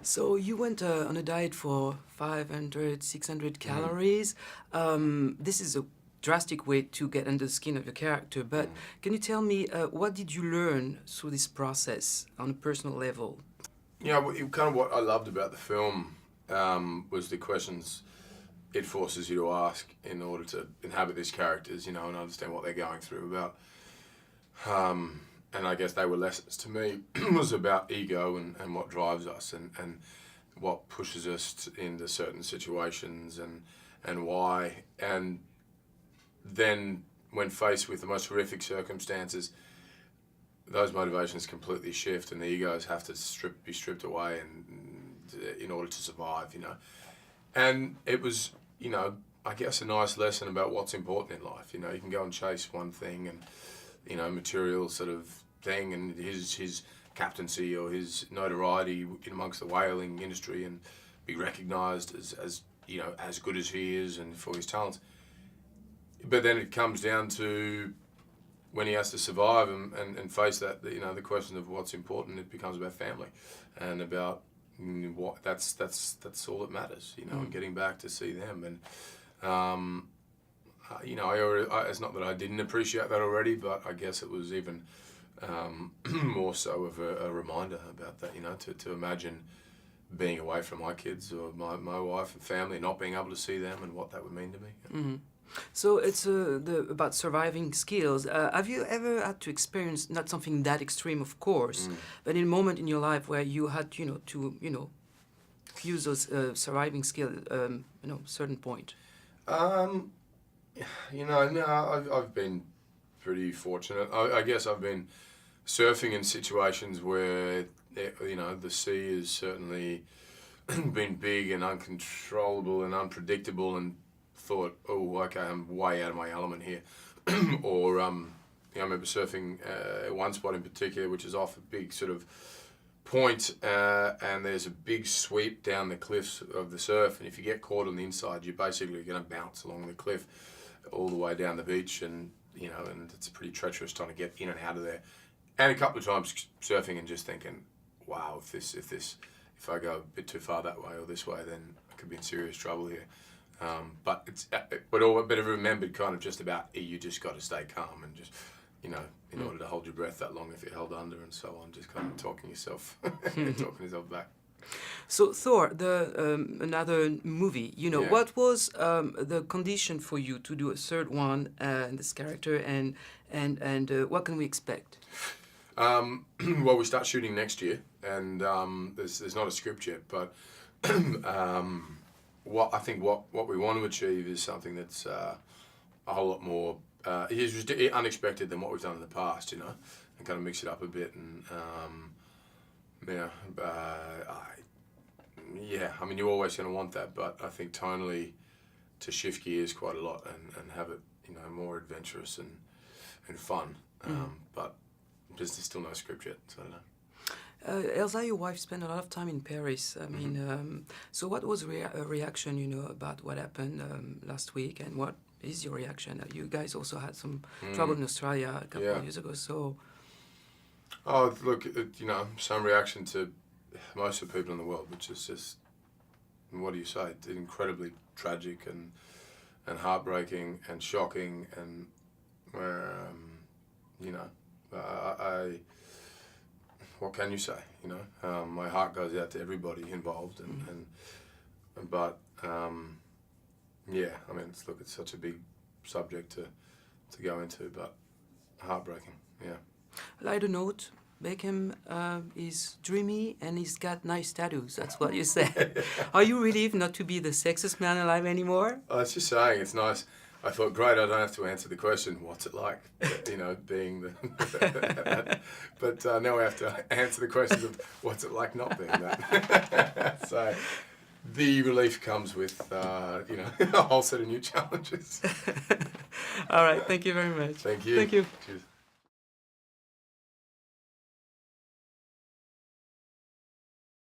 So you went on a diet for 500, 600 calories. This is a drastic way to get under the skin of your character, but can you tell me what did you learn through this process on a personal level? Yeah, kind of what I loved about the film was the questions it forces you to ask in order to inhabit these characters, and understand what they're going through about. And I guess they were lessons to me was about ego and what drives us and what pushes us into certain situations and why. And then when faced with the most horrific circumstances, those motivations completely shift and the egos have to be stripped away in order to survive, And it was, I guess a nice lesson about what's important in life. You can go and chase one thing and, material sort of thing and his captaincy or his notoriety in amongst the whaling industry and be recognised as good as he is and for his talents. But then it comes down to when he has to survive and face that, the question of what's important, it becomes about family and about what that's all that matters, and getting back to see them. And it's not that I didn't appreciate that already, but I guess it was even more so of a reminder about that, to imagine being away from my kids or my wife and family, not being able to see them and what that would mean to me. Mm-hmm. So it's about surviving skills. Have you ever had to experience, not something that extreme, of course, but in a moment in your life where you had, to, use those surviving skills, certain point? No, I've been pretty fortunate. I guess I've been surfing in situations where, the sea has certainly been big and uncontrollable and unpredictable and thought, oh, okay, I'm way out of my element here. Or, I remember surfing one spot in particular, which is off a big sort of point, and there's a big sweep down the cliffs of the surf, and if you get caught on the inside, you're basically going to bounce along the cliff all the way down the beach, and and it's pretty treacherous trying to get in and out of there. And a couple of times surfing and just thinking, wow, if I go a bit too far that way or this way, then I could be in serious trouble here. But I remembered kind of just about you just got to stay calm and just, in order to hold your breath that long if you're held under and so on, just kind of talking yourself back. So Thor, another movie, Yeah. what was the condition for you to do a third one in this character, and what can we expect? Well, we start shooting next year, and there's not a script yet, but what we want to achieve is something that's a whole lot more unexpected than what we've done in the past, and kind of mix it up a bit. And I mean, you're always going to want that, but I think tonally to shift gears quite a lot and have it, more adventurous and fun. But there's still no script yet, so I don't know. Elsa, your wife, spent a lot of time in Paris. I mean, so what was a reaction, about what happened last week, and what is your reaction? You guys also had some trouble in Australia a couple of years ago, so... Oh, look, some reaction to most of the people in the world, which is just, what do you say, incredibly tragic and heartbreaking and shocking, and what can you say? My heart goes out to everybody involved, but I mean, it's such a big subject to go into, but heartbreaking, yeah. Lighter note, Beckham is dreamy and he's got nice tattoos. That's what you said. Are you relieved not to be the sexiest man alive anymore? I was just saying, it's nice. I thought, great, I don't have to answer the question, what's it like, being the... But now I have to answer the question of what's it like not being that. So the relief comes with, a whole set of new challenges. All right, thank you very much. Thank you. Thank you. Cheers.